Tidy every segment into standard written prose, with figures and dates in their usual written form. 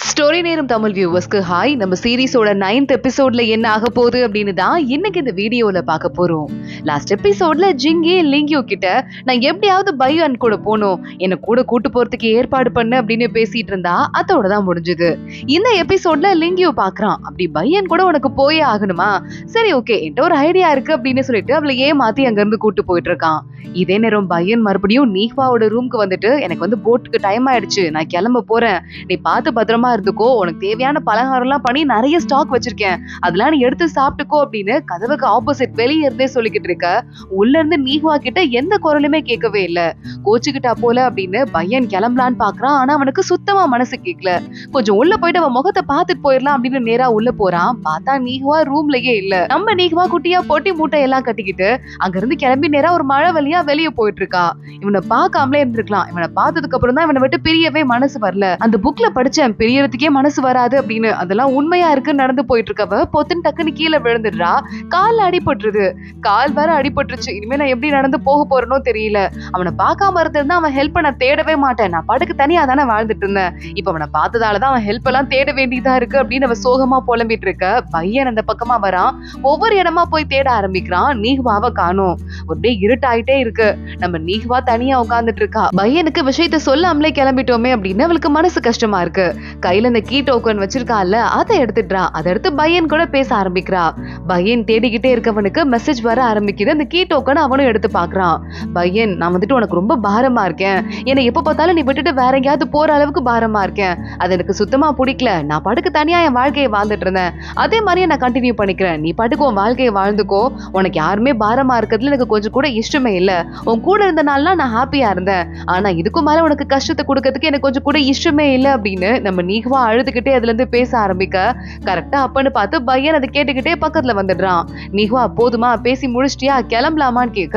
Story நேரம் Tamil வியூவர்ஸ்க்கு hi. நம்ம சீரிஸோட 9th எபிசோட்ல என்ன ஆக போகுது அப்படின்னு தான் இன்னைக்கு இந்த வீடியோல பார்க்க போறோம். லாஸ்ட் எபிசோட்ல ஜிங்கி லிங்கியோ கிட்ட நான் எப்படியாவது பையன் கூட போகணும், என்ன கூட கூட்டு போறதுக்கு ஏற்பாடு பண்ணு அப்படின்னு பேசிட்டு இருந்தா அதோட தான் முடிஞ்சது. இந்த எபிசோட்ல லிங்கியோ பாக்குறான், அப்படி பையன் கூட உனக்கு போயே ஆகணுமா, சரி ஓகே என்கிட்ட ஒரு ஐடியா இருக்கு அப்படின்னு சொல்லிட்டு அவளை ஏமாத்தி அங்க இருந்து கூட்டு போயிட்டு இருக்கான். இதே நேரம் பையன் மறுபடியும் நீஹ்வாவோட ரூம்க்கு வந்துட்டு எனக்கு வந்து போட்டுக்கு டைம் ஆயிடுச்சு, நான் கிளம்ப போறேன், நீ பார்த்து பத்திரமா இருந்துக்கோ, உனக்கு தேவையான பலகாரம் எல்லாம் பண்ணி நிறைய ஸ்டாக் வச்சிருக்கேன், அதெல்லாம் நீ எடுத்து சாப்பிட்டுக்கோ அப்படின்னு கதவுக்கு ஆப்போசிட் வெளியே இருந்தே சொல்லிக்கிட்டு இருக்க. உள்ள இருந்து நீஹ்வா கிட்ட எந்த குரலுமே கேட்கவே இல்ல. கோச்சுக்கிட்டா போல அப்படின்னு பையன் கிளம்பலான்னு பாக்குறான். ஆனா அவனுக்கு சுத்தமா மனசு கேட்கல. கொஞ்சம் உள்ள போயிட்டு அவன் முகத்தை பார்த்துட்டு போயிடலாம் அப்படின்னு நேரா உள்ள போறான். பார்த்தா நீஹ்வா ரூம்லயே இல்ல. நம்ம நீஹ்வா குட்டியா பொட்டி மூட்டை எல்லாம் கட்டிக்கிட்டு அங்க இருந்து கிளம்பி நேரா ஒரு மழை வழியா வெளியே போயிட்டு இருக்கா. இவனை பார்க்காமலே இருந்திருக்கலாம். இவனை பார்த்ததுக்கு அப்புறம் தான் இவனை விட்டு பிரியவே மனசு வரல. அந்த புக்ல படிச்சேன் பிரியறதுக்கே மனசு வராது அப்படின்னு, அதெல்லாம் உண்மையா இருக்கு. நடந்து போயிட்டு இருக்கவ பொத்துன்னு டக்குன்னு கீழே விழுந்துடுறா. கால் அடிபட்டுருது. கால் வேற அடிபட்டுருச்சு. இனிமே நான் எப்படி நடந்து போக போறேனோ தெரியல. அவனை பார்க்காம இருந்திருந்தா அவன் ஹெல்ப் நான் தேடவே மாட்டேன், நான் படுக்கு தனியா தானே வாழ்ந்துட்டு இருந்தேன், இப்ப அவனை பார்த்ததாலதான் அவன் ஹெல்ப் எல்லாம் தேட வேண்டியதா இருக்கு அப்படின்னு அவ சோகமா புலம்பிட்டு இருக்க. பையன் அந்த பக்கமா வரான். ஒவ்வொரு இடமா போய் தேட ஆரம்பிக்கிறான். நீஹ்வாவை காணோம். அப்படியே இருட்டாயிட்டே இருக்கு. நம்ம நீஹ்வா தனியா உட்கார்ந்துட்டு இருக்கா. பையனுக்கு விஷயத்த சொல்லாமலே கிளம்பிட்டோமே அப்படின்னு அவளுக்கு மனசு கஷ்டமா இருக்கு. கையில இந்த கீ டோக்கன் வச்சிருக்கால அதை எடுத்துட்டா. அதை எடுத்து பையன் கூட பேச ஆரம்பிக்கிறா. பையன் தேடிக்கிட்டே இருக்கவனுக்கு மெசேஜ் வர ஆரம்பிக்குது. அந்த கீ டோக்கன் அவனும் எடுத்து பாக்குறான். பையன், நான் வந்துட்டு உனக்கு ரொம்ப பாரமா இருக்கேன், என்னை எப்ப பார்த்தாலும் நீ விட்டுட்டு வேற எங்கேயாவது போற அளவுக்கு பாரமா இருக்கேன், அது எனக்கு சுத்தமா பிடிக்கல, நான் படுக்கு தனியா என் வாழ்க்கையை வாழ்ந்துட்டு இருந்தேன், அதே மாதிரியே நான் கண்டினியூ பண்ணிக்கிறேன், நீ படுக்கு உன் வாழ்க்கையை வாழ்ந்துக்கோ, உனக்கு யாருமே பாரமா இருக்கிறதுல எனக்கு கொஞ்சம் கூட இஷ்டமே இல்ல, உன் கூட இருந்த நாள்லாம் நான் ஹாப்பியா இருந்தேன், ஆனா இதுக்கும் மேல உனக்கு கஷ்டத்தை கொடுக்கறதுக்கு எனக்கு கொஞ்சம் கூட இஷ்டமே இல்லை அப்படின்னு நம்ம நீஹ்வா அழுதுகிட்டே அதுல இருந்து பேச ஆரம்பிக்க. கரெக்டா அப்பன்னு பார்த்து பையன் அதை கேட்டுக்கிட்டே பக்கத்துல வந்துடுறான். நீஹ்வா, போதுமா பேசி முடிச்சிட்டியா, கிளம்பலாமான்னு கேட்க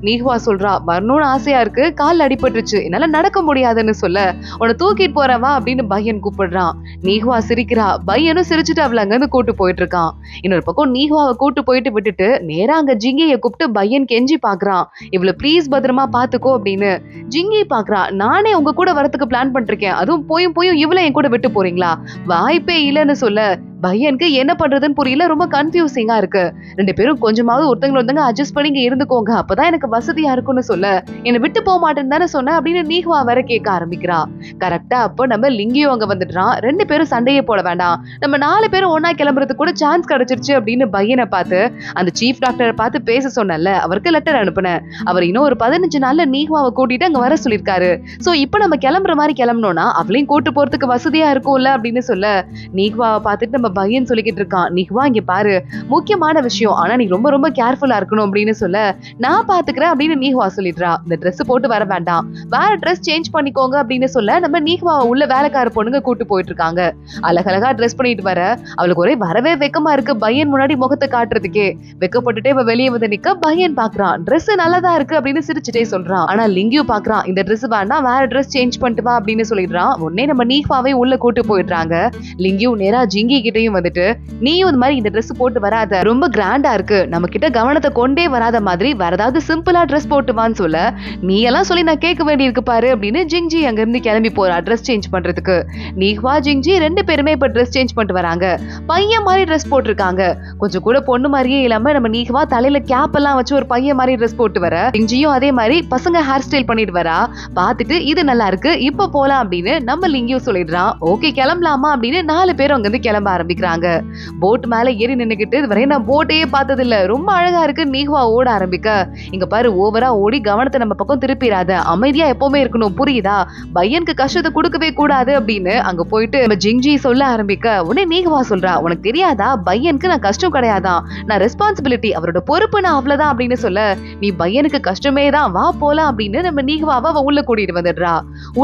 நீஹ்வா சொல்றா, வரணும்னு ஆசையா இருக்கு, கால் அடிபட்டுருச்சு, என்னால நடக்க முடியாதுன்னு சொல்ல, உன்னை தூக்கிட்டு போறவா அப்படின்னு பையன் கூப்பிடுறான். நீஹ்வா சிரிக்கிறா. பையனும் சிரிச்சுட்டு அவளை அங்க இருந்து கூட்டு போயிட்டு இருக்கான். இன்னொரு பக்கம் நீஹ்வாவை கூட்டு போயிட்டு விட்டுட்டு நேரா அங்க ஜிங்கியை கூப்பிட்டு பையன் கெஞ்சி பாக்குறான், இவ்வளவு ப்ளீஸ் பத்திரமா பாத்துக்கோ அப்படின்னு. ஜிங்கி பாக்குறா, நானே உங்க கூட வரத்துக்கு பிளான் பண்ணிருக்கேன், அதுவும் போயும் இவ்வளவு என் கூட விட்டு போறீங்களா, வாய்ப்பே இல்லைன்னு சொல்ல பையனுக்கு என்ன பண்றதுன்னு புரியல. ரொம்ப கன்ஃபியூசிங்கா இருக்கு. ரெண்டு பேரும் கொஞ்சமாவது ஒருத்தங்க அட்ஜஸ்ட் பண்ணி இங்க இருந்துக்கோங்க, அப்பதான் எனக்கு வசதியா இருக்கும்னு சொல்ல, என்னை விட்டு போக மாட்டேன்னு தானே சொன்ன அப்படின்னு நீஹ்வா வேற கேட்க ஆரம்பிக்கிறா. கரெக்டா அப்போ நம்ம லிங்கியும் அங்க வந்துடுறான். ரெண்டு பேரும் சண்டையே போட வேண்டாம், நம்ம 4 பேரும் ஒன்னா கிளம்புறதுக்கு கூட சான்ஸ் கிடைச்சிருச்சு அப்படின்னு பையனை பார்த்து அந்த சீஃப் டாக்டரை பார்த்து பேச சொன்னல, அவருக்கு லெட்டர் அனுப்புனேன், அவர் இன்னும் ஒரு 15 நாள்ல நீஹ்வாவை கூட்டிட்டு அங்க வர சொல்லிருக்காரு, சோ இப்ப நம்ம கிளம்புற மாதிரி கிளம்பணும்னா அவளையும் கூட்டு போறதுக்கு வசதியா இருக்கும்ல அப்படின்னு சொல்ல, நீஹ்வாவை பார்த்துட்டு நம்ம பையன் சொல்லிக்கிட்டு இருக்கான், நீஹ்வா இங்க பாரு, முக்கியமான விஷயம், ஆனா நீ ரொம்ப ரொம்ப கேர்ஃபுல்லா இருக்கணும் அப்படின்னு சொல்ல, நான் பாத்துக்கிறேன் அப்படின்னு நீஹ்வா சொல்லிடுறா. இந்த ட்ரெஸ் போட்டு வர வேண்டாம், வேற ட்ரெஸ் சேஞ்ச் பண்ணிக்கோங்க அப்படின்னு சொல்ல, நம்ம நீஹ்வா உள்ள வேலைக்கார பொண்ணுங்க கூட்டு போயிட்டு இருக்காங்க. அழகழகா ட்ரெஸ் பண்ணிட்டு வர அவளுக்கு ஒரே வரவே வெக்கமா இருக்கு. பையன் முன்னாடி முகத்தை காட்டுறதுக்கே வெக்கப்பட்டுட்டே இவ வெளியே வந்து நிக்க பையன் பாக்குறான். ட்ரெஸ் நல்லதா இருக்கு அப்படின்னு சிரிச்சுட்டே சொல்றான். ஆனா லிங்கியும் பாக்குறான், இந்த ட்ரெஸ் வேண்டாம், வேற ட்ரெஸ் சேஞ்ச் பண்ணிட்டு வா அப்படின்னு சொல்லிடுறான். உடனே நம்ம நீஹ்வாவை உள்ள கூட்டு போயிடுறாங்க. லிங்கியும் நேரா ஜிங்கி கிட்டையும் வந்துட்டு, நீயும் இந்த மாதிரி இந்த ட்ரெஸ் போட்டு வராத, ரொம்ப கிராண்டா இருக்கு, நம்ம கிட்ட கவனத்தை கொண்டே வராத மாதிரி வேற ஏதாவது சிம்பிளா ட்ரெஸ் போட்டுவான்னு சொல்ல, நீ எல்லாம் சொல்லி நான் கேட்க வேண்டி இருக்கு பாரு அப்படின்னு ஜிங்ஜி அங்க இருந்து கிளம்பி போறா ட்ரெஸ் சேஞ்ச் பண்றதுக்கு. நீஹ்வா ஜிங்ஜி ரெண்டு பேருமே இப்ப ட்ரெஸ் சேஞ்ச் பண்ணிட்டு வராங்க. பையன் மாதிரி ட்ரெஸ் போட்டிருக்காங்க, கொஞ்சம் கூட பொண்ணு மாதிரியே இல்லாம நம்ம நீஹ்வா தலையில கேப் எல்லாம் வச்சு ஒரு பையன் மாதிரி ட்ரெஸ் போட்டு வர, ஜிங்ஜியும் அதே மாதிரி பசங்க ஹேர் ஸ்டைல் பண்ணிட்டு வரா. பார்த்துட்டு இது நல்லா இருக்கு, இப்ப போலாம் அப்படின்னு நம்ம லிங்கியும் சொல்லிடுறான். ஓகே கிளம்பலாமா அப்படின்னு 4 பேரும் அங்க இருந்து கிளம்ப ஆரம்பிக்கிறாங்க. போட் மேல ஏறி நின்னுக்கிட்டு இதுவரை நான் போட்டையே பார்த்தது இல்ல, ரொம்ப அழகா இருக்கு நீஹ்வா ஓட ஆரம்பிக்க. இங்க பாரு, ஓவரா ஓடி கவனத்தை நம்ம பக்கம் திருப்பிடாத, அமைதியா எப்பவுமே இருக்கணும் புரியுதா, பையனுக்கு கஷ்டத்தை கொடுக்கவே கூடாது அப்படின்னு அங்க போயிட்டு நம்ம ஜிங்ஜி சொல்ல ஆரம்பிக்க. உடனே நீஹ்வா சொல்றா, உனக்கு தெரியாதா பையனுக்கு நான் கஷ்டம் கிடையாதான், நான் ரெஸ்பான்சிபிலிட்டி, அவரோட பொறுப்பு நான் அவ்வளவுதான் அப்படின்னு சொல்ல, நீ பையனுக்கு கஷ்டமே தான், வா போலாம் அப்படின்னு நம்ம நீஹ்வாவை உள்ள கூட்டிட்டு வந்துடுறா.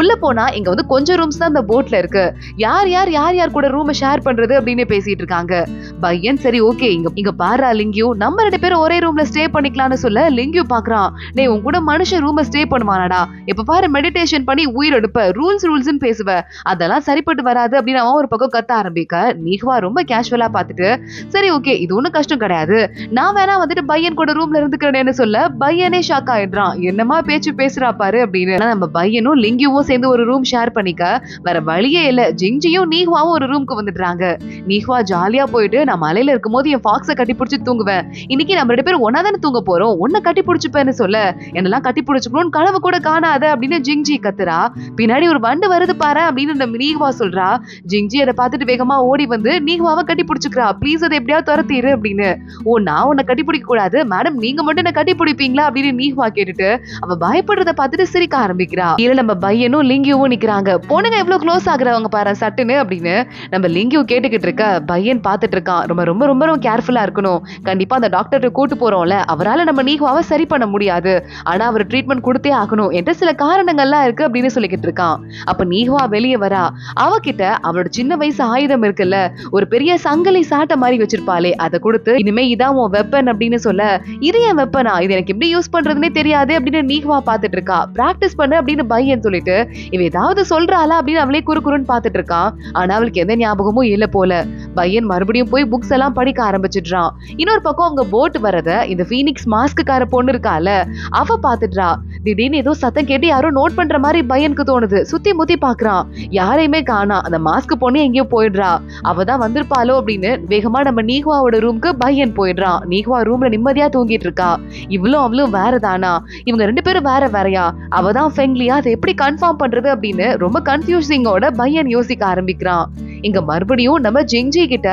உள்ள போனா இங்க வந்து கொஞ்சம் ரூம்ஸ் தான் இந்த போட்ல இருக்கு. யார் யார் கூட ரூம் ஷேர் பண்றது அப்படின்னு அப்படின்னு பேசிட்டு இருக்காங்க. பையன் சரி ஓகே இங்க பாரு லிங்கு, நம்ம 2 பேரும் ஒரே ரூம்ல ஸ்டே பண்ணிக்கலாம்னு சொல்ல லிங்கு பாக்குறான். டேய் உன் கூட மனுஷன் ரூம்ல ஸ்டே பண்ணுவானடா, இப்ப பாரு மெடிடேஷன் பண்ணி உயிர் எடுப்ப, ரூல்ஸ்னு பேசுவ, அதெல்லாம் சரிப்பட்டு வராது அப்படின்னு அவன் ஒரு பக்கம் கத்த ஆரம்பிக்க நீஹ்வா ரொம்ப கேஷுவலா பாத்துட்டு சரி ஓகே இது ஒண்ணும் கஷ்டம் கிடையாது, நான் வேணா வந்துட்டு பையன் கூட ரூம்ல இருந்துக்கிறேன்னு சொல்ல பையனே ஷாக் ஆயிடுறான். என்னமா பேச்சு பேசுறா பாரு அப்படின்னு. நம்ம பையனும் லிங்குவும் சேர்ந்து ஒரு ரூம் ஷேர் பண்ணிக்க வேற வழியே இல்ல, ஜிங்ஜியும் நீஹ்வாவும் ஒரு ரூம்க்கு வந்துடுறாங்க. நீஹ்வா ஜாலியா போயிட்டு நான் மலையில இருக்கும் போது என் ஃபாக்ஸ கட்டி பிடிச்சி தூங்குவேன், இன்னைக்கு நம்ம 2 பேரும் ஒன்னா தானே தூங்க போறோம், உன்னை கட்டி பிடிச்சுப்பேன்னு சொல்ல என்னெல்லாம் கட்டி பிடிச்சுக்கணும்னு கனவு கூட காணாத அப்படின்னு ஜிங்ஜி கத்துறா. பின்னாடி ஒரு வண்டு வருது பாரு அப்படின்னு நம்ம நீஹ்வா சொல்றா. ஜிங்ஜி அதை பார்த்துட்டு வேகமா ஓடி வந்து நீஹ்வாவை கட்டி பிடிச்சுக்கிறா. ப்ளீஸ் அதை எப்படியாவது துரத்திரு அப்படின்னு. ஓ நான் உன்னை கட்டி பிடிக்க கூடாது மேடம், நீங்க மட்டும் என்ன கட்டி பிடிப்பீங்களா அப்படின்னு நீஹ்வா கேட்டுட்டு அவ பயப்படுறத பார்த்துட்டு சிரிக்க ஆரம்பிக்கிறா. இல்ல நம்ம பையனும் லிங்கியும் நிக்கிறாங்க. பொண்ணுங்க எவ்வளவு க்ளோஸ் ஆகுறவங்க பாரு சட்டுன்னு அப்படின்னு நம்ம லிங்கியும் கேட்டுக்கிட்டு இருக்க பையன் பார்த்துட்டு இருக்கான். ரொம்ப ரொம்ப ரொம்ப ரொம்ப கேர்ஃபுல்லா இருக்கணும், கண்டிப்பா அந்த டாக்டர் கூட்டு போறோம்ல அவரால நம்ம நீஹ்வாவை சரி பண்ண முடியாது, ஆனா அவர் ட்ரீட்மெண்ட் கொடுத்தே ஆகணும் என்ற சில காரணங்கள்லாம் இருக்கு அப்படின்னு சொல்லிக்கிட்டு இருக்கான். அப்ப நீஹ்வா வெளியே வரா. அவகிட்ட அவளோட சின்ன வயசு ஆயுதம் இருக்குல்ல, ஒரு பெரிய சங்கிலி சாட்டை மாதிரி வச்சிருப்பாளே, அதை கொடுத்து இனிமே இதான் உன் வெப்பன் அப்படின்னு சொல்ல இது என் வெப்பனா, இது எனக்கு எப்படி யூஸ் பண்றதுன்னே தெரியாது அப்படின்னு நீஹ்வா பாத்துட்டு இருக்கா. பிராக்டிஸ் பண்ணு அப்படின்னு பையன் சொல்லிட்டு இவ ஏதாவது சொல்றாளா அப்படின்னு அவளே குறுக்குறுன்னு பாத்துட்டு இருக்கான். ஆனா அவளுக்கு எந்த ஞாபகமும் இல்ல போல. பையன் மறுபடியும் போய் புக்ஸ் எல்லாம் படிக்க ஆரம்பிச்சிடுறான். இன்னொரு பக்கம் அவங்க போட் வரத இந்த ஃபீனிக்ஸ் மாஸ்க்குக்கார பொண்ணு இருக்கால அவ பாத்துடுறா. திடீர்னு ஏதோ சத்தம் கேட்டு யாரோ நோட் பண்ற மாதிரி பையனுக்கு தோணுது. சுத்தி முத்தி பாக்குறான், யாரையுமே காணா. அந்த மாஸ்க் பொண்ணு எங்கேயோ போயிடுறா. அவதான் வந்திருப்பாளோ அப்படின்னு வேகமா நம்ம நீஹ்வாவோட ரூம்க்கு பையன் போயிடுறான். நீஹ்வா ரூம்ல நிம்மதியா தூங்கிட்டு இருக்கா. இவ்வளவு அவளும் வேறதானா, இவங்க 2 பேரும் வேற வேறையா, அவதான் ஃபெங்லியா, அதை எப்படி கன்ஃபார்ம் பண்றது அப்படின்னு ரொம்ப கன்ஃபியூசிங்கோட பையன் யோசிக்க ஆரம்பிக்கிறான். இங்க மறுபடியும் நம்ம ஜிங்ஜி கிட்ட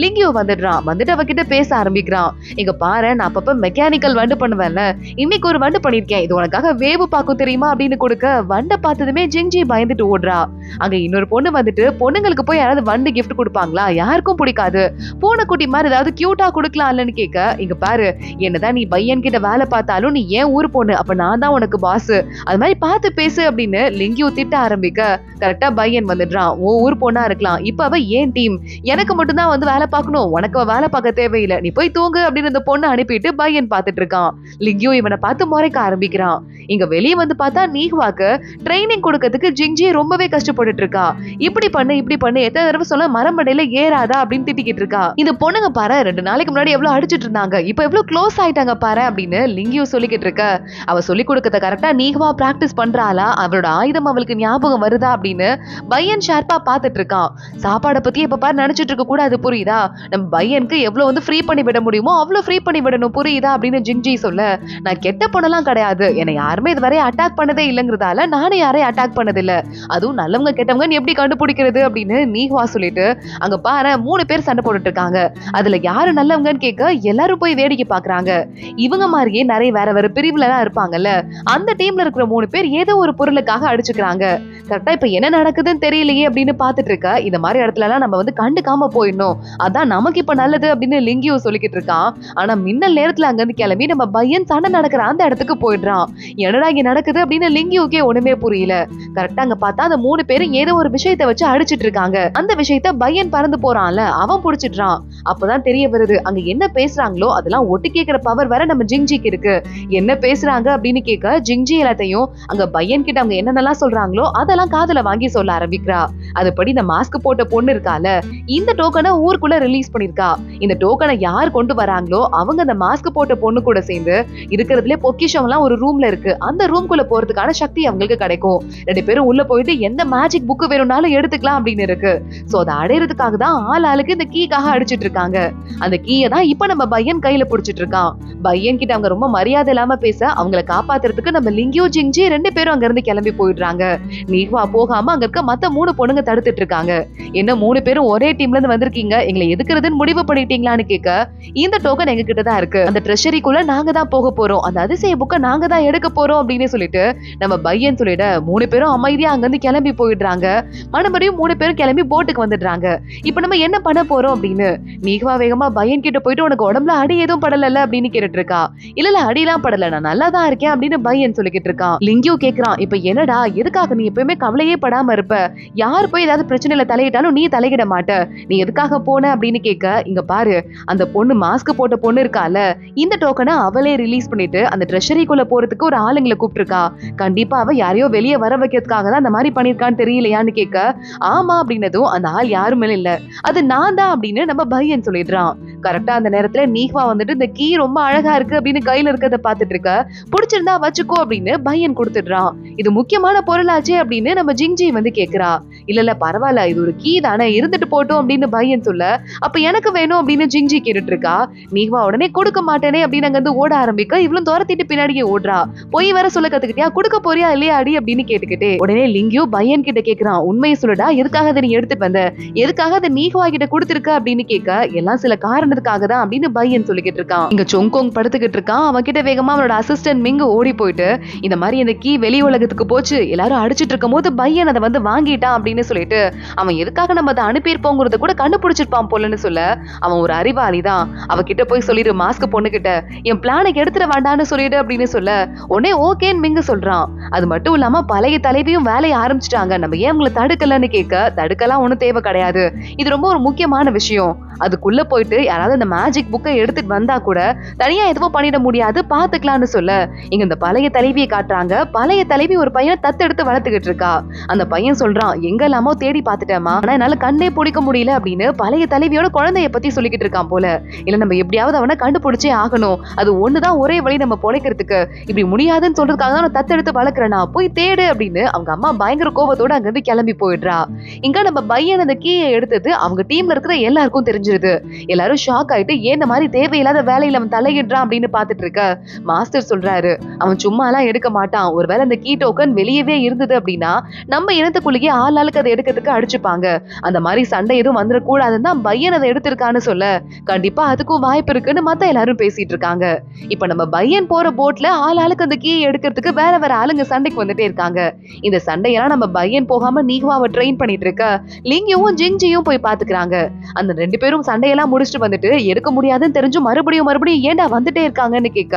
லிங்கியோ வந்துடுறான். வந்துட்டு அவகிட்ட பேச ஆரம்பிக்கிறான். இங்க பாரு நான் அப்பப்ப மெக்கானிக்கல் வண்டு பண்ணுவேன்ல, இன்னைக்கு ஒரு வண்டு பண்ணிருக்கேன், இது உனக்காக வேவு பாக்கும் தெரியுமா அப்படின்னு கொடுக்க வண்டை பார்த்ததுமே ஜிங்ஜி பயந்துட்டு ஓடுறா. அங்க இன்னொரு பொண்ணு வந்துட்டு பொண்ணுங்களுக்கு போய் யாராவது வண்டு கிஃப்ட் கொடுப்பாங்களா, யாருக்கும் பிடிக்காது, பூனைக்குட்டி மாதிரி ஏதாவது கியூட்டா கொடுக்கலாம்லன்னு கேட்க இங்க பாரு என்னதான் நீ பையன் கிட்ட வேலை பார்த்தாலும் நீ ஏன் ஊர் பொண்ணு, அப்ப நான் தான் உனக்கு பாஸ், அது மாதிரி பார்த்து பேசு அப்படின்னு லிங்கியோ திட்ட ஆரம்பிக்க கரெக்டா பையன் வந்துடுறான். ஓ ஊர் பொண்ணா இருக்கலாம், இப்ப அவ ஏன் டீம், எனக்கு மட்டும் தான் வந்து வேலை பார்க்கணும், உனக்கு வேலை பார்க்க தேவையில்லை, நீ போய் தூங்கு அப்படின்னு அந்த பொண்ணு அனுப்பிட்டு பையன் பார்த்துட்டு இருக்கான். லிங்கியோ இவனை பார்த்து முறைக்க ஆரம்பிக்கிறான். இங்க வெளியே வந்து பார்த்தா நீஹ்வாக்கு ட்ரைனிங் கொடுக்கறதுக்கு ஜிங்ஜி ரொம்பவே கஷ்டப்பட்டுட்டு இருக்கா. இப்படி பண்ணு எத்தனை தடவை சொல்ல மரமடையில ஏறாதா அப்படின்னு திட்டிக்கிட்டு இருக்கா. இந்த பொண்ணுங்க பாரு 2 நாளைக்கு முன்னாடி எவ்வளவு அடிச்சிட்டு இருந்தாங்க, இப்ப எவ்வளவு க்ளோஸ் ஆயிட்டாங்க பாரு அப்படின்னு லிங்கியோ சொல்லிக்கிட்டு இருக்க. அவ சொல்லி கொடுக்கறத கரெக்டா நீஹ்வா பிராக்டிஸ் பண்றாளா, அவளோட ஆயுதம் அவளுக்கு ஞாபகம் வருதா அப்படின்னு பையன் ஷார்ப்பா பாத்துட்டு இருக்கான். சாப்பாடை பத்தி எப்ப பாரு நினைச்சிட்டு இருக்க கூடாது புரியுதா, நம்ம பையனுக்கு எவ்வளவு வந்து ஃப்ரீ பண்ணி விட முடியுமோ அவ்வளவு ஃப்ரீ பண்ணி விடணும் புரியுதா அப்படின்னு ஜிங்ஜி சொல்ல நான் கெட்ட பொண்ணெல்லாம் கிடையாது, என்னை யாருமே இதுவரை அட்டாக் பண்ணதே இல்லைங்கிறதால நானும் யாரையும் அட்டாக் பண்ணதில்ல, அதுவும் நல்லவங்க கெட்டவங்க எப்படி கண்டுபிடிக்கிறது அப்படின்னு நீஹ்வா சொல்லிட்டு அங்க பாரு 3 பேர் சண்டை போட்டுட்டு இருக்காங்க. அதுல யாரு நல்லவங்கன்னு கேட்க எல்லாரும் போய் வேடிக்கை பாக்குறாங்க. இவங்க மாதிரியே நிறைய வேற வேற பிரிவுல எல்லாம் இருப்பாங்கல்ல, அந்த டீம்ல இருக்கிற 3 பேர் ஏதோ ஒரு பொருளுக்காக அடிச்சுக்கிறாங்க. கரெக்டா இப்ப என்ன நடக்குதுன்னு தெரியலையே அப்படின்னு பாத்துட்டு இருக்க. இந்த மாதிரி இடத்துல எல்லாம் நம்ம வந்து கண்டுக்காம போயிடணும், அதான் நமக்கு இப்ப நல்லது அப்படின்னு லிங்கியோ சொல்லிக்கிட்டு இருக்கான். ஆனா மின்னல் நேரத்துல அங்க இருந்து கிளம்பி நம்ம பையன் சண்டை நடக்கிற அந்த இடத்துக்கு போயிடுறான். என்னடா இங்க நடக்குது அப்படின்னு லிங்கியோக்கே ஒண்ணுமே புரியல. கரெக்டா அங்க பார்த்தா அந்த 3 பேரும் ஏதோ ஒரு விஷயத்தை வச்சு அடிச்சிட்டு இருக்காங்க. அந்த விஷயத்த பையன் பறந்து போறான்ல அவன் புடிச்சிடுறான். அப்பதான் தெரிய வருது அங்க என்ன பேசுறாங்களோ அதெல்லாம் ஒட்டு கேட்கிற பவர் வேற நம்ம ஜிங்ஜிக்கு இருக்கு. என்ன பேசுறாங்க அப்படின்னு கேட்க ஜிங்ஜி எல்லாத்தையும் அங்க பையன் கிட்ட அவங்க என்னென்னலாம் சொல்றாங்களோ அதெல்லாம் காதுல வாங்கி சொல்ல ஆரம்பிக்கிறா. அதுபடி இந்த மாஸ்க் போட்ட பொண்ணு இருக்கால, இந்த டோக்கனை ஊருக்குள்ள ரிலீஸ் பண்ணிருக்கா. இந்த டோக்கனை யார் கொண்டு வராங்களோ அவங்க அந்த மாஸ்க் போட்ட பொண்ணு கூட சேர்ந்து இருக்கிறதுல பொக்கிஷம் எல்லாம் ஒரு ரூம்ல இருக்கு, அந்த ரூம்குள்ள போறதுக்கான சக்தி அவங்களுக்கு கிடைக்கும். 2 பேரும் உள்ள போயிட்டு எந்த மேஜிக் புக் வேணும்னாலும் எடுத்துக்கலாம் அப்படின்னு இருக்கு. சோ அதை அடையிறதுக்காக தான் ஆளுக்கு இந்த கீக்காக அடிச்சிட்டு இருக்காங்க. அந்த கீயை தான் இப்ப நம்ம பையன் கையில புடிச்சிட்டு இருக்கான். பையன் கிட்ட அவங்க ரொம்ப மரியாதை இல்லாம பேச அவங்களை காப்பாத்துறதுக்கு நம்ம லிங்கியோ ஜிங்ஜி 2 பேரும் அங்க இருந்து கிளம்பி போயிடுறாங்க. நீஹ்வா போகாம அங்க இருக்க மத்த 3 பொண்ணுங்க தடுத்துட்டு இருக்காங்க. என்ன 3 பேரும் ஒரே டீம்ல இருந்து வந்திருக்கீங்க, எங்களை எதுக்குறதுன்னு முடிவு பண்ணிட்டீங்களான்னு கேட்க இந்த டோக்கன் எங்க கிட்ட தான் இருக்கு, அந்த ட்ரெஷரிக்குள்ள நாங்க தான் போக போறோம், அந்த அதிசய புக்கை நாங்க தான் எடுக்க போறோம் அப்படின்னு சொல்லிட்டு நம்ம பையன் சொல்லிட 3 பேரும் அமைதியா அங்க இருந்து கிளம்பி போயிடுறாங்க. மறுபடியும் 3 பேரும் கிளம்பி போட்டுக்கு வந்துடுறாங்க. இப்ப நம்ம என்ன பண்ண போறோம் அப்படின்னு நீஹ்வா வேகமா பையன் கிட்ட போயிட்டு உனக்கு உடம்புல அடி எதுவும் படல அப்படின்னு கேட்டுட்டு இருக்கா. இல்ல அடிலாம் படல, நான் நல்லா தான் இருக்கேன் அப்படின்னு பையன் சொல்லிக்கிட்டு இருக்கான். லிங்கியோ கேக்குறான், இப்ப என்னடா எதுக்காக நீ எப்பயுமே கவலையே படாம இருப்ப, யார் போய் ஏதாவது பிரச்சனையில தலையிட்டாலும் நீ தலையிட மாட்ட, நீ எதுக்காக போன அப்படின்னு கேட்க, இங்க பாரு அந்த பொண்ணு மாஸ்க் போட்ட பொண்ணு இருக்கால, இந்த டோக்கனை அவளே ரிலீஸ் பண்ணிட்டு அந்த ட்ரெஷரிக்குள்ள போறதுக்கு ஒரு ஆளுங்களை கூப்பிட்டுருக்கா. கண்டிப்பா அவ யாரையோ வெளியே வர வைக்கிறதுக்காக தான் அந்த மாதிரி பண்ணிருக்கான்னு தெரியலையான்னு கேட்க, ஆமா அப்படின்னதும் அந்த ஆள் யாருமே இல்ல, அது நான் தான் அப்படின்னு நம்ம பையன் சொல்லிடுறான். கரெக்டா அந்த நேரத்துல நீஹ்வா வந்துட்டு இந்த கீ ரொம்ப அழகா இருக்கு அப்படின்னு கையில இருக்கிறத பாத்துட்டு இருக்க, பிடிச்சிருந்தா வச்சுக்கோ அப்படின்னு பையன் கொடுத்துடுறான். இது முக்கியமான பொருளாச்சே அப்படின்னு நம்ம ஜிங்ஜி வந்து கேக்குறா. இல்ல பரவாயில்ல, இது ஒரு கீ தானே, இருந்துட்டு போட்டோம் அப்படின்னு பையன் சொல்ல, அப்ப எனக்கு வேணும் அப்படின்னு ஜிங்ஜி கேட்டுட்டு இருக்கா. நீஹ்வா உடனே கொடுக்க மாட்டேனே அப்படின்னு அங்க இருந்து ஓட ஆரம்பிக்க, இவளும் துரத்திட்டு பின்னாடியே ஓடுறா. போய் வர சொல்ல கத்துக்கிட்டியா, கொடுக்க போறியா இல்லையா அடி அப்படின்னு கேட்டுக்கிட்டே உடனே லிங்கியோ பையன் கிட்ட கேக்குறான், உண்மையை சொல்லுடா, எதுக்காக அதை நீ எடுத்துட்டு வந்த, எதுக்காக அதை நீஹ்வா கிட்ட கொடுத்திருக்க அப்படின்னு கேட்க, எல்லாம் சில காரணத்துக்காக தான் அப்படின்னு பையன் சொல்லிக்கிட்டு இருக்கான். இங்க சொங்கோங் படுத்துக்கிட்டு இருக்கான். அவன் கிட்ட வேகமா அவனோட அசிஸ்டன்ட் மிங் ஓடி போயிட்டு, இந்த மாதிரி இந்த கீ வெளி உலகத்துக்கு போச்சு, எல்லாரும் அடிச்சிட்டு இருக்கும் போது பையன் அதை வந்து வாங்கிட்டான் அப்படின்னு சொல்லிட்டு, அவன் எதுக்காக நம்ம அதை அனுப்பியிருப்போங்கிறத கூட கண்டுபிடிச்சிருப்பான் போலன்னு சொல்ல, அவன் ஒரு அறிவாளி தான், அவகிட்ட போய் சொல்லிடு மாஸ்க் பொண்ணு கிட்ட என் பிளானை எடுத்துட வேண்டான்னு சொல்லிடு அப்படின்னு சொல்ல, உடனே ஓகேன்னு மிங்க சொல்றான். அது மட்டும் இல்லாம பழைய தலைவியும் வேலையை ஆரம்பிச்சிட்டாங்க, நம்ம ஏன் உங்களை தடுக்கலன்னு கேட்க, தடுக்கலாம் ஒண்ணும் தேவை கிடையாது, இது ரொம்ப ஒரு முக்கியமான விஷயம், அதுக்குள்ள போயிட்டு யாராவது அந்த மேஜிக் புக்கை எடுத்துட்டு வந்தா கூட தனியா எதுவும் பண்ணிட முடியாது, பாத்துக்கலாம்னு சொல்ல, இங்க இந்த பழைய தலைவியை காட்டுறாங்க. பழைய தலைவி ஒரு பையனை தத்தெடுத்து வளர்த்துக்கிட்டு இருக்கா. அந்த பையன் சொல்றான், எங்கெல்லாமோ தேடி பாத்துட்டேமா, ஆனா என்னால கண்ணே பிடிக்க முடியல அப்படின்னு பழைய தலைவியோட குழந்தைய பத்தி சொல்லிக்கிட்டு இருக்கான் போல. இல்ல நம்ம எப்படியாவது அவனை கண்டுபிடிச்சே ஆகணும், அது ஒண்ணுதான் ஒரே வழி நம்ம பொழைக்கிறதுக்கு, இப்படி முடியாதுன்னு சொல்றதுக்காக தான் நான் தத்தெடுத்து வளர்க்கிறேனா, போய் தேடு அப்படின்னு அவங்க அம்மா பயங்கர கோபத்தோட அங்க இருந்து கிளம்பி போயிடுறா. இங்க நம்ம பையன் அந்த கீயை எடுத்தது அவங்க டீம்ல இருக்கிற எல்லாருக்கும் தெரிஞ்சிருது. எல்லாரும் ஷாக் ஆயிட்டு ஏன் இந்த மாதிரி தேவையில்லாத வேலையில அவன் தலையிடுறான் அப்படின்னு பாத்துட்டு இருக்க, மாஸ்டர் சொல்றாரு, அவன் சும்மா எல்லாம் எடுக்க மாட்டான், ஒருவேளை அந்த கீ டோக்கன் வெளியவே இருந்தது அப்படின்னா நம்ம இனத்துக்குள்ளேயே ஆளாளுக்கு அதை எடுக்கிறதுக்கு அடிச்சுப்பாங்க, அந்த மாதிரி சண்டை எதுவும் வந்துடக்கூடாதுன்னு தான் பையன் அதை எடுத்திருக்கான்னு சொல்ல, கண்டிப்பா அதுக்கும் வாய்ப்பு இருக்குன்னு மத்த எல்லாரும் பேசிட்டு இருக்காங்க. இப்ப நம்ம பையன் போற போட்ல ஆளாளுக்கு அந்த கீயை எடுக்கிறதுக்கு வேற வேற ஆளுங்க சண்டைக்கு வந்துட்டே இருக்காங்க. இந்த சண்டையெல்லாம் நம்ம பையன் போகாம நீஹ்வாவை ட்ரெயின் பண்ணிட்டு இருக்க, லிங்கியும் ஜிங்ஜியும் போய் பாத்துக்கிறாங்க. அந்த ரெண்டு பேரும் சண்டையெல்லாம் முடிச்சுட்டு வந்துட்டு எடுக்க முடியாதுன்னு தெரிஞ்சும் மறுபடியும் ஏன்டா வந்துட்டே இருக்காங்கன்னு கேட்க,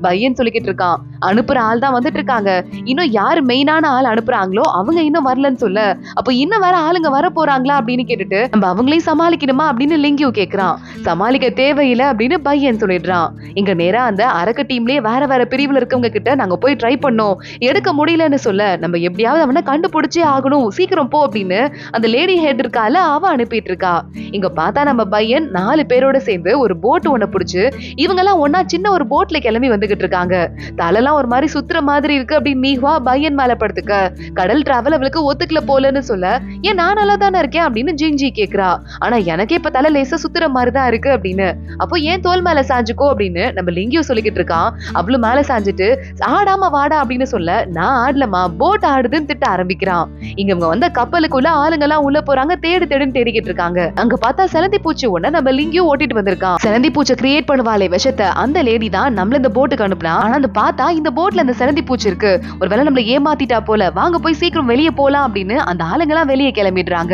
பையன் சொல்லிக்கிட்டு இருக்கான், அனுப்புற ஆள் தான் வந்துட்டு இருக்காங்க, இன்னும் யாரு மெயினான ஆள் அனுப்புறாங்களோ அவங்க இன்னும் வரலன்னு சொல்ல, அப்ப இன்னும் வேற ஆளுங்க வர போறாங்களா அப்படின்னு கேட்டுட்டு, நம்ம அவங்களையும் சமாளிக்கணுமா அப்படின்னு லிங்கியூ கேக்குறான். சமாளிக்க தேவையில்லை அப்படின்னு பையன் சொல்லிடுறான். இங்க நேரா அந்த அரக்க டீம்லயே வேற வேற பிரிவுல இருக்கவங்க கிட்ட நாங்க போய் ட்ரை பண்ணோம், எடுக்க முடியலன்னு சொல்ல, நம்ம எப்படியாவது அவனை கண்டுபிடிச்சே ஆகணும், சீக்கிரம் போ அப்படின்னு அந்த லேடி ஹெட் இருக்கால அவ அனுப்பிட்டு இருக்கா. இங்க பார்த்தா நம்ம பையன் 4 பேரோட சேர்ந்து ஒரு போட் ஒண்ண புடிச்சு இவங்க எல்லாம் ஒன்னா சின்ன ஒரு போட்ல கிளம்பி வந்துகிட்டு இருக்காங்க. தலைலாம் ஒரு மாதிரி சுத்துற மாதிரி இருக்கு அப்படின்னு நீஹ்வா பையன் மேல படுத்துக்க, கடல் டிராவல் அவளுக்கு ஒத்துக்கல போலன்னு சொல்ல, ஏன் நான் நல்லா தானே இருக்கேன் அப்படின்னு ஜிங்ஜி கேக்குறா. ஆனா எனக்கே இப்ப தலை லேசா சுத்துற மாதிரிதான் இருக்கு அப்படின்னு, அப்போ ஏன் தோல் மேல சாஞ்சுக்கோ அப்படின்னு நம்ம லிங்கியோ சொல்லிக்கிட்டு இருக்கான். அவ்வளவு மேல சாஞ்சிட்டு ஆடாம வாடா அப்படின்னு சொல்ல, நான் ஆடலமா போட் ஆடுதுன்னு திட்ட ஆரம்பிக்கிறான். இங்க வந்த கப்பலுக்குள்ள ஆளுங்க எல்லாம் உள்ள போறாங்க, தேடுன்னு தேடிக்கிட்டு இருக்காங்க. அங்க பார்த்தா செலந்தி பூச்சி ஒண்ண நம்ம லிங்கியோ ஓட்டிட்டு வந்திருக்கான். செலந்தி பூச்சை கிரியேட் பண்ணுவாளே விஷத்தை, அந்த லேடி தான் நம்மள இந்த போட்டுக்கு அனுப்புனா. ஆனா அந்த பார்த்தா இந்த போட்ல அந்த செலந்தி பூச்சி இருக்கு, ஒருவேளை நம்மள ஏமாத்திட்டா போல, வாங்க போய் சீக்கிரம் வெளியே போலாம் அப்படின்னு அந்த ஆளுங்க எல்லாம் வெளியே கிளம்பிடுறாங்க.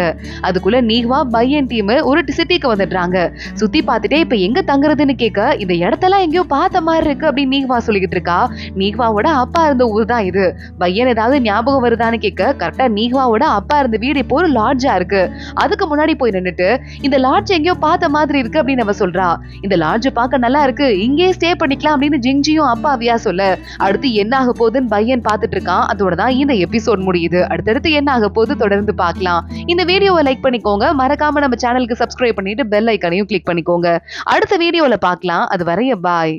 அதுக்குள்ள நீஹ்வா பையன் டீம் ஒரு சிட்டிக்கு வந்துடுறாங்க. சுத்தி பார்த்துட்டே இப்ப எங்க தங்குறதுன்னு கேட்க, இந்த இடத்தெல்லாம் எங்கேயோ பார்த்த மாதிரி இருக்கு அப்படின்னு நீஹ்வா சொல்லிக்கிட்டு இருக்கா. நீஹ்வாவோட அப்பா இருந்த ஊர் தான் இது. பையன் ஏதாவது ஞாபகம் வருதான்னு கேட்க, கரெக்டா நீஹ்வாவோட அப்பா இருந்த வீடு இப்போ ஒரு லாட்ஜா இருக்கு. அதுக்கு முன்னாடி போய் நின்னுட்டு, இந்த லாட்ஜ் எங்கேயோ பார்த்த மாதிரி இருக்கு அப்படின்னு அவ சொல்றா. இந்த லாட்ஜ் பார்க்க நல்லா இருக்கு, இங்கே ஸ்டே பண்ணிக்கலாம் அப்படின்னு ஜிங்ஜியும் அப்பாவியா சொல்ல, அடுத்து என்ன ஆக போகுதுன்னு பையன் பார்த்துட்டு இருக்கான். அதோட தான் இந்த எபிசோட் முடியுது. அடுத்தடுத்து என்ன ஆக போகுது தொடர்ந்து பார்க்கலாம். இந்த வீடியோவை லைக் பண்ணிக்கோங்க, மறக்காம நம்ம சேனலுக்கு சப்ஸ்கிரைப் பண்ணிட்டு பெல் ஐக்கானையும் கிளிக் பண்ணிக்கோங்க. அடுத்த வீடியோல பார்க்கலாம். அது வரைய பாய்.